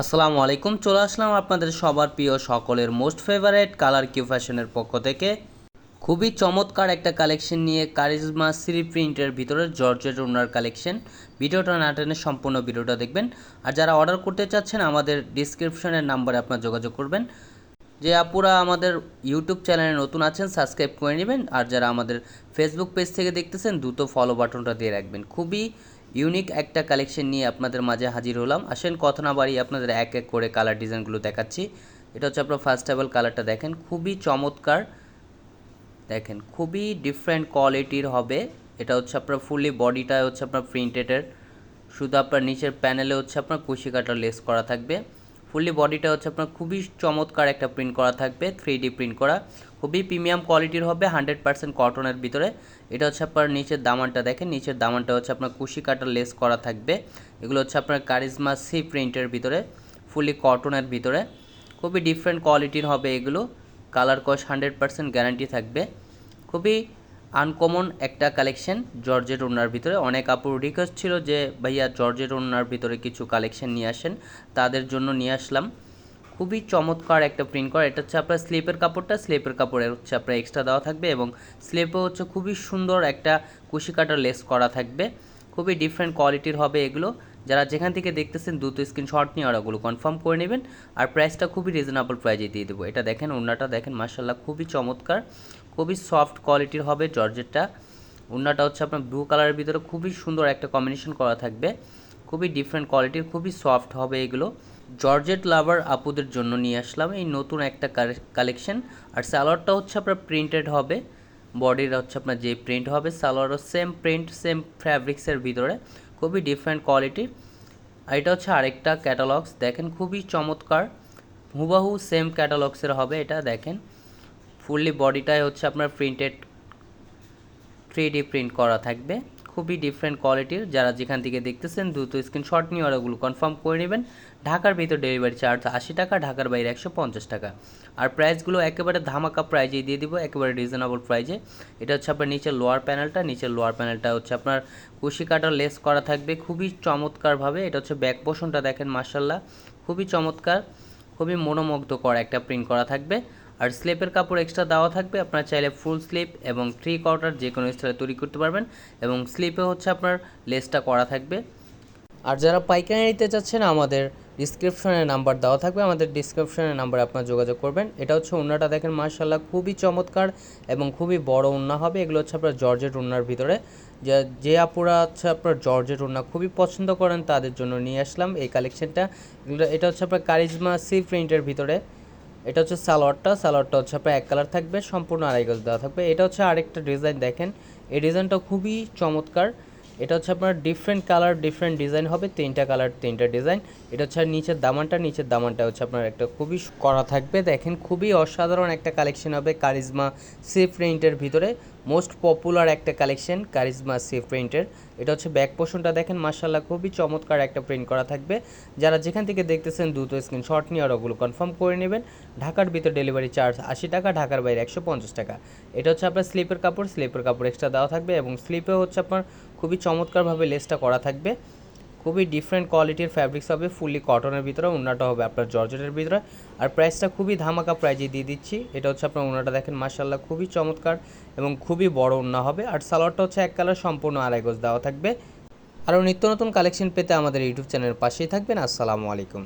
আসসালামু আলাইকুম। চলে আসলাম আপনাদের সবার প্রিয় সকলের মোস্ট ফেভারিট কালার কিউ ফ্যাশনের পক্ষ থেকে খুবই চমৎকার একটা কালেকশন নিয়ে কারিজমা শ্রী প্রিন্টের ভিতরে জর্জেট ওড়নার কালেকশন। ভিডিওটা না টেনে সম্পূর্ণ ভিডিওটা দেখবেন। আর যারা অর্ডার করতে চাচ্ছেন আমাদের ডিসক্রিপশনের নাম্বারে আপনারা যোগাযোগ করবেন। যে আপুরা আমাদের ইউটিউব চ্যানেলে নতুন আছেন সাবস্ক্রাইব করে নেবেন, আর যারা আমাদের ফেসবুক পেজ থেকে দেখতেছেন দ্রুত ফলো বাটনটা দিয়ে রাখবেন। খুবই ইউনিক একটা কালেকশন নিয়ে আপনাদের মাঝে হাজির হলাম। আসেন কথা না বাড়িয়ে আপনাদের এক এক করে কালার ডিজাইনগুলো দেখাচ্ছি। এটা হচ্ছে আপনার ফার্স্ট অফ অল কালারটা দেখেন, খুবই চমৎকার, দেখেন খুবই ডিফারেন্ট কোয়ালিটির হবে। এটা হচ্ছে আপনার ফুললি বডিটা হচ্ছে আপনার প্রিন্টেডের, শুধু আপনার নিচের প্যানেলে হচ্ছে আপনার কুশি কাটার লেস করা থাকবে। ফুললি বডিটা হচ্ছে আপনার খুবই চমৎকার একটা প্রিন্ট করা থাকবে, 3D প্রিন্ট করা, খুবই প্রিমিয়াম কোয়ালিটির হবে, 100% কটনের ভিতরে। এটা হচ্ছে আপনার নিচের দামানটা দেখেন, নিচের দামানটা হচ্ছে আপনার কুশি কাটার লেস করা থাকবে। এগুলো হচ্ছে আপনার কারিজমা সি প্রিন্টের ভিতরে, ফুললি কটনের ভিতরে, খুবই ডিফারেন্ট কোয়ালিটির হবে এগুলো। কালার কস 100% গ্যারান্টি থাকবে। খুবই আনকমন একটা কালেকশন জর্জেট ওড়নার ভিতরে। অনেক আপুর রিকোয়েস্ট ছিল যে ভাইয়া জর্জেট ওড়নার ভিতরে কিছু কালেকশন নিয়ে আসেন, তাদের জন্য নিয়ে আসলাম। খুবই চমৎকার একটা প্রিন্ট করা। এটা হচ্ছে আপনার স্লিপের কাপড়টা, স্লিপের কাপড়ের হচ্ছে আপনার এক্সট্রা দেওয়া থাকবে এবং স্লিপে হচ্ছে খুবই সুন্দর একটা কুশি কাটার লেস করা থাকবে। খুবই ডিফারেন্ট কোয়ালিটির হবে এগুলো। যারা যেখান থেকে দেখতেছেন দ্রুত স্ক্রিনশট নিয়ে ওরাগুলো কনফার্ম করে নেবেন। আর প্রাইসটা খুবই রিজনেবল প্রাইজে দিয়ে দেবো। এটা দেখেন ওড়নাটা দেখেন, মাশাআল্লাহ খুবই চমৎকার, খুবই সফট কোয়ালিটির হবে জর্জেটটা। ওড়নাটা হচ্ছে আপনার ব্লু কালারের ভিতরে খুবই সুন্দর একটা কম্বিনেশন করা থাকবে, খুবই ডিফারেন্ট কোয়ালিটির, খুবই সফট হবে এগুলো। জর্জেট লাভার আপুদের জন্য নিয়ে আসলাম এই নতুন একটা কালেকশন। আর সালোয়ারটা হচ্ছে আপনার প্রিন্টেড হবে, বডির হচ্ছে আপনার যে প্রিন্ট হবে সালোয়ারও সেম প্রিন্ট সেম ফ্যাব্রিক্সের ভিতরে, খুবই ডিফারেন্ট কোয়ালিটি। আর এটা হচ্ছে আরেকটা ক্যাটালগস দেখেন, খুবই চমৎকার, হুবাহু সেম ক্যাটালগসের হবে। এটা দেখেন ফুললি বডিটাই হচ্ছে আপনার প্রিন্টেড 3D প্রিন্ট করা থাকবে, খুবই ডিফারেন্ট কোয়ালিটির। যারা যেখান থেকে দেখতেছেন দ্রুত স্ক্রিনশট নিয়ে ওরাগুলো কনফার্ম করে নেবেন। ঢাকার ভিতর ডেলিভারি চার্জ 80 টাকা, ঢাকার বাইরে 150 টাকা। আর প্রাইসগুলো একেবারে ধামাকা প্রাইজেই দিয়ে দিব, একেবারে রিজনেবল প্রাইজে। এটা হচ্ছে আপনার নিচের লোয়ার প্যানেলটা, নিচের লোয়ার প্যানেলটা হচ্ছে আপনার কুশি কাটার লেস করা থাকবে খুবই চমৎকারভাবে। এটা হচ্ছে ব্যাক পোর্শনটা দেখেন, মাশাআল্লাহ খুবই চমৎকার, খুবই মনোমুগ্ধকর একটা প্রিন্ট করা থাকবে। আর স্লিপের কাপড় এক্সট্রা দেওয়া থাকবে, আপনার চাইলে ফুল স্লিপ এবং 3/4 যে কোনো স্টাইলে তৈরি করতে পারবেন। এবং স্লিপে হচ্ছে আপনার লেসটা করা থাকবে। আর যারা পাইকারি নিতে চাচ্ছেন আমাদের ডিসক্রিপশনে নাম্বার দেওয়া থাকবে, আমাদের ডিসক্রিপশনের নাম্বারে আপনার যোগাযোগ করবেন। এটা হচ্ছে ওড়নাটা দেখেন, মাশাআল্লাহ খুবই চমৎকার এবং খুবই বড় ওড়না হবে। এগুলো হচ্ছে আপনার জর্জেট ওড়নার ভিতরে, যে আপুরা হচ্ছে আপনার জর্জেট ওড়না খুবই পছন্দ করেন তাদের জন্য নিয়ে আসলাম এই কালেকশনটা। এটা হচ্ছে আপনার কারিজমা সি প্রিন্টের ভিতরে। এটা হচ্ছে সালোয়ারটা হচ্ছে আপনার এক কালার থাকবে, সম্পূর্ণ আড়াই গজ দেওয়া থাকবে। এটা হচ্ছে আরেকটা ডিজাইন দেখেন, এই ডিজাইনটা খুবই চমৎকার। এটা হচ্ছে আপনার ডিফারেন্ট কালার ডিফারেন্ট ডিজাইন হবে, 3টা কালার 3টা ডিজাইন। এটা হচ্ছে নিচের দামানটা হচ্ছে আপনার একটা খুবই করা থাকবে, দেখেন খুবই অসাধারণ একটা কালেকশন হবে কারিজমা সি প্রিন্টের ভিতরে। মোস্ট পপুলার একটা কালেকশন কারিজমা সি প্রিন্টের। এটা হচ্ছে ব্যাক পোর্শনটা দেখেন, মাশাআল্লাহ খুবই চমৎকার একটা প্রিন্ট করা থাকবে। যারা যেখান থেকে দেখতেছেন দ্রুত স্ক্রিনশট নিয়ে ওগুলো কনফার্ম করে নেবেন। ঢাকার ভিতর ডেলিভারি চার্জ 80 টাকা, ঢাকার বাইরে 150 টাকা। এটা হচ্ছে আপনার স্লিপের কাপড় এক্সট্রা দেওয়া থাকবে এবং স্লিপে হচ্ছে আপনার খুবই চমৎকারভাবে লেসটা করা থাকবে। খুবই ডিফারেন্ট কোয়ালিটির ফ্যাব্রিক্স হবে, ফুললি কটনের ভিতরে, ওড়নাটা হবে আপনার জর্জেটের ভিতরে। আর প্রাইসটা খুবই ধামাকা প্রাইজে দিয়ে দিচ্ছি। এটা হচ্ছে আপনার ওড়নাটা দেখেন, মাশাআল্লাহ খুবই চমৎকার এবং খুবই বড় ওড়না হবে। আর সালোয়ারটা হচ্ছে এক কালার, সম্পূর্ণ আড়াই গজ দেওয়া থাকবে। আরও নিত্য নতুন কালেকশন পেতে আমাদের ইউটিউব চ্যানেলের পাশেই থাকবেন। আসসালামু আলাইকুম।